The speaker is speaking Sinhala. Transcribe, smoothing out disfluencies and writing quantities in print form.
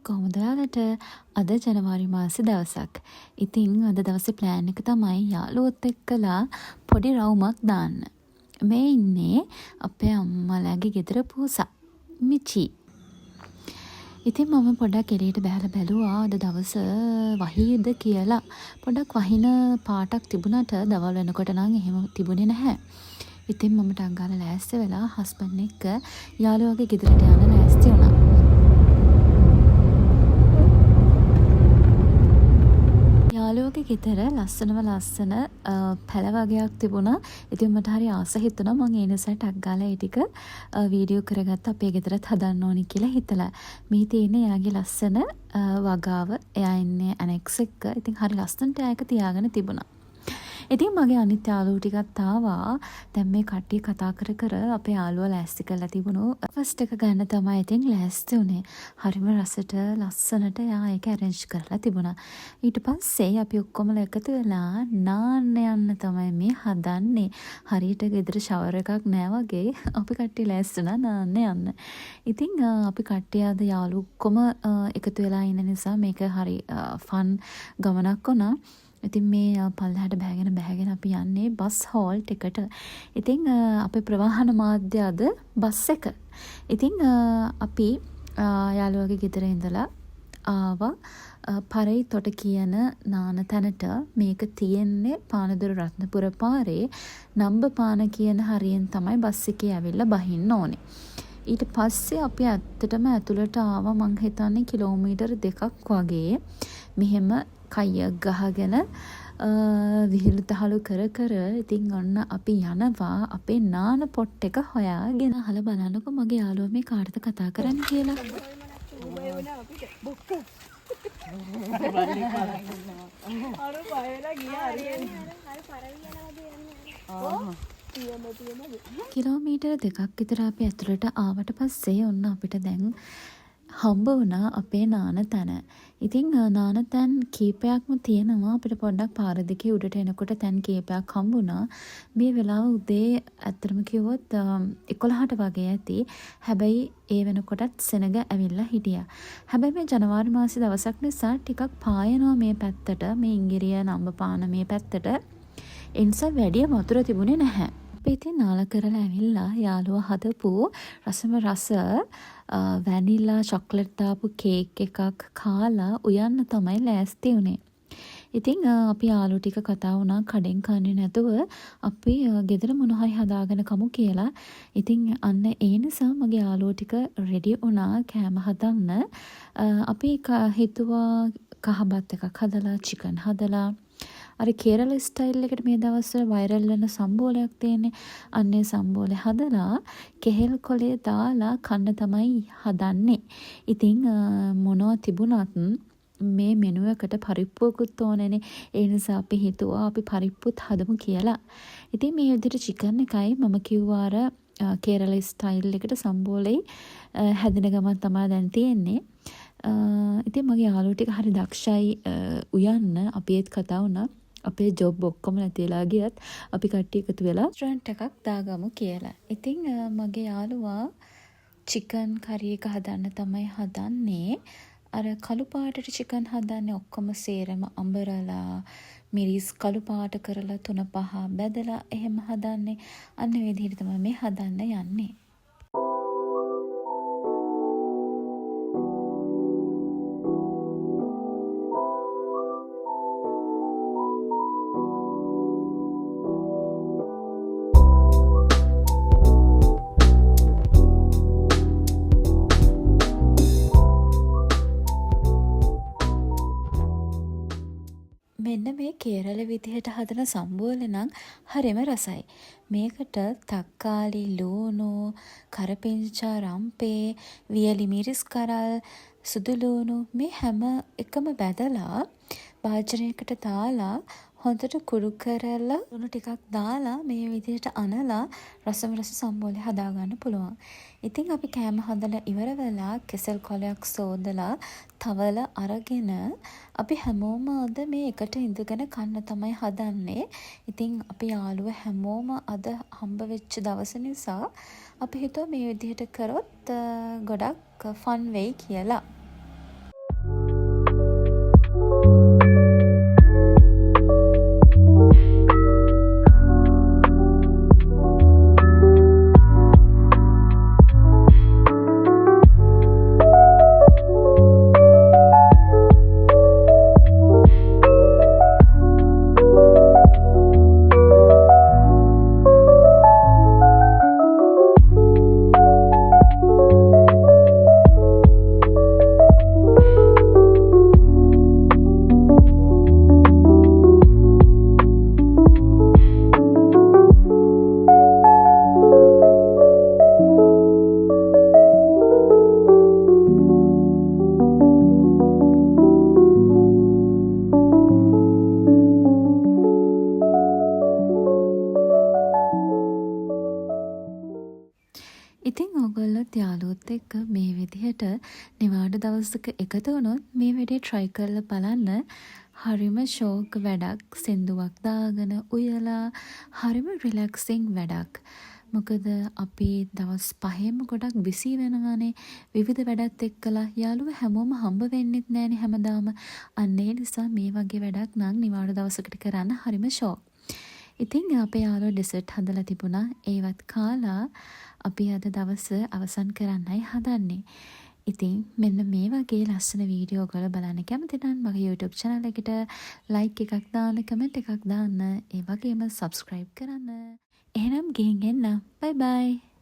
කොහොමද ඔයාලට අද ජනවාරි මාසේ දවසක්. ඉතින් අද දවසේ ප්ලෑන් එක තමයි යාළුවොත් එක්කලා පොඩි රවුමක් දාන්න. මේ ඉන්නේ අපේ අම්මලාගේ ගෙදර පූසා මිචි. ඉතින් මම පොඩ්ඩක් එළියට බහලා බැලුවා අද දවස වහීද කියලා. පොඩ්ඩක් වහින පාටක් තිබුණාට දවල් වෙනකොට නම් එහෙම තිබුණේ නැහැ. ඉතින් මම ටක් ගාලා ලෑස්ති වෙලා හස්බන්ඩ් එක්ක යාළුවාගේ ගෙදරට යන්න ලෑස්ති වුණා. යාළුවගේ ගෙදර ලස්සන පැල වගේක් තිබුණා. ඉතින් මට හරි ආස හිතුණා මම ඒ නිසා ටක් ගාලා ඒ ටික වීඩියෝ කරගත්ත අපේ ගෙදරත් හදන්න ඕනි කියලා හිතලා. මේ තියෙන්නේ එයාගේ ලස්සන වගාව. එයා ඉන්නේ ඇනෙක්ස් එක්ක. ඉතින් හරි ලස්සනට එයා එක තියාගෙන තිබුණා. ඉතින් මගේ අනිත් යාළුවෝ ටිකත් ආවා. දැන් මේ කට්ටිය කතා කර අපේ යාළුවා ලෑස්ති කරලා තිබුණු ෆස්ට් එක ගන්න තමයි ඉතින් ලෑස්ති උනේ. හරිම රසට ලස්සනට එයා ඒක ඇරේන්ජ් කරලා තිබුණා. ඊට පස්සේ අපි ඔක්කොම එකතු වෙලා නාන්න යන්න තමයි මේ හදන්නේ. හරියට ගෙදර ෂවර් එකක් නෑ වගේ අපි කට්ටිය ලෑස්ති වුණා නාන්න යන්න. ඉතින් අපි කට්ටිය අද යාළුවෝ ඔක්කොම එකතු වෙලා ඉන්න නිසා මේක හරි ෆන් ගමනක් වුණා. ඉතින් මේ පල්ලෙහාට බෑගෙන අපි යන්නේ බස් හෝල් එකට. ඉතින් අපේ ප්‍රවාහන මාධ්‍ය අද බස් එක. ඉතින් අපි යාළුවගේ ගෙදර ඉඳලා ආවා පරයි තොට කියන නාන තැනට. මේක තියෙන්නේ පානදුර රත්නපුර පාරේ නම්බ පාන කියන හරියෙන් තමයි බස් එකේ ඇවිල්ලා බහින්න ඕනේ. ඊට පස්සේ අපි ඇත්තටම ඇතුළට ආවා මං හිතන්නේ කිලෝමීටර් 2ක් වගේ. මෙහෙම කයියක් ගහගෙන විහිළු තහළු කර ඉතින් ඔන්න අපි යනවා අපේ නාන පොට් එක හොයාගෙන. අහලා බලන්නකෝ මගේ යාළුවා මේ කාටද කතා කරන්නේ කියලා. කිලෝමීටර් 2ක් විතර අපි ඇතුළට ආවට පස්සේ ඔන්න අපිට දැන් හම්බ වුණා අපේ නාන තැන. ඉතින් නාන තැන් කීපයක්ම තියෙනවා. අපිට පොඩ්ඩක් පාර දෙකේ උඩට එනකොට තැන් කීපයක් හම්බුණා. මේ වෙලාව උදේ ඇත්තටම කිව්වොත් 11ට වගේ ඇති. හැබැයි ඒ වෙනකොටත් සෙනග ඇවිල්ලා හිටියා. හැබැයි මේ ජනවාරි මාසේ දවසක් නිසා ටිකක් පායනවා මේ පැත්තට. මේ ඉංගිරිය නම්බපාන මේ පැත්තට. ඒ නිසා වැඩි වතුර තිබුණේ නැහැ. අපි ඉතින් නාල කරලා ඇවිල්ලා යාළුවා හදපු රසම රස වැනිලා චොක්ලට් දාපු කේක් එකක් කාලා උයන්න තමයි ලෑස්ති වුණේ. ඉතින් අපි යාළුවෝ ටික කතා වුණා කඩෙන් කන්නේ නැතුව අපි ගෙදර මොන හරි හදාගෙන කමු කියලා. ඉතින් අන්න ඒ නිසා මගේ යාළුවෝ ටික රෙඩි වුණා කෑම හදන්න. අපි හිතුවා කහබත් එකක් හදලා චිකන් හදලා අර කේරළ ස්ටයිල් එකට මේ දවස්වල වයිරල් වෙන සම්බෝලයක් තියෙන්නේ. අන්නේ සම්බෝලේ හදලා කෙහෙල් කොලේ දාලා කන්න තමයි හදන්නේ. ඉතින් මොනවා තිබුණත් මේ මෙනු එකට පරිප්පුවකුත් ඕනේනේ. ඒ නිසා අපි හිතුවා අපි පරිප්පුත් හදමු කියලා. ඉතින් මේ විදිහට චිකන් එකයි මම කිව්වා අර කේරළ ස්ටයිල් එකට සම්බෝලේ හැදෙන ගමන් තමයි දැන් තියෙන්නේ. ඉතින් මගේ යාළුවෝ ටික හරි දක්ෂයි උයන්න. අපි ඒත් කතා වුණා. අපේ ජොබ් ඔක්කොම නැති වෙලා ගියත් අපි කට්ටිය එකතු වෙලා රෙස්ටොරන්ට් එකක් දාගමු කියලා. ඉතින් මගේ යාළුවා චිකන් කරි එක හදන්න තමයි හදන්නේ. අර කළු පාටට චිකන් හදන්නේ ඔක්කොම සේරම අඹරලා මිරිස් කළු පාට කරලා 3-5 බැදලා එහෙම හදන්නේ. අන්න ඒ විදිහට තමයි මේ හදන්න යන්නේ. මෙන්න මේ කේරළ විදිහට හදන සම්බෝල නම් හරිම රසයි. මේකට තක්කාලි, ලූණු, කරපිංචා, රම්පේ, වියලි මිරිස් කරල්, සුදු ලූණු මේ හැම එකම බැදලා භාජනයකට දාලා හොඳට කුරු කරලා ලුණු ටිකක් දාලා මේ විදිහට අනලා රසම රස සම්බෝලේ හදාගන්න පුළුවන්. ඉතින් අපි කෑම හදලා ඉවර වෙලා කෙසෙල් කොලයක් සෝදලා තවල අරගෙන අපි හැමෝම අද මේ එකට ඉඳගෙන කන්න තමයි හදන්නේ. ඉතින් අපි යාළුවෝ හැමෝම අද හම්බ වෙච්ච දවස නිසා අපි හිතුවා මේ විදිහට කරොත් ගොඩක් ෆන් වෙයි කියලා. ඉතින් ඕගොල්ලොත් යාළුවොත් එක්ක මේ විදිහට නිවාඩු දවසක එකතු වුණොත් මේ වැඩේ try කරලා බලන්න. හරිම ෂෝක් වැඩක්. සින්දුවක් දාගෙන උයලා හරිම රිලැක්සිං වැඩක්. මොකද අපි දවස් 5ෙම ගොඩක් බිසි වෙනවානේ විවිධ වැඩත් එක්කලා. යාළුවෝ හැමෝම හම්බ වෙන්නෙත් නෑනේ හැමදාම. අන්න ඒ නිසා මේ වගේ වැඩක් නම් නිවාඩු දවසකට කරන්න හරිම ෂෝක්. ඉතින් අපේ යාළුවෝ ඩෙසර්ට් හදලා තිබුණා. ඒවත් කාලා අපි අද දවස අවසන් කරන්නයි හදන්නේ. ඉතින් මෙන්න මේ වගේ ලස්සන වීඩියෝ ඔයගොල්ලෝ බලන්න කැමති නම් මගේ YouTube channel එකට like එකක් දාන්න, comment එකක් දාන්න, ඒ වගේම subscribe කරන්න. එහෙනම් ගිහින් එන්න. bye bye.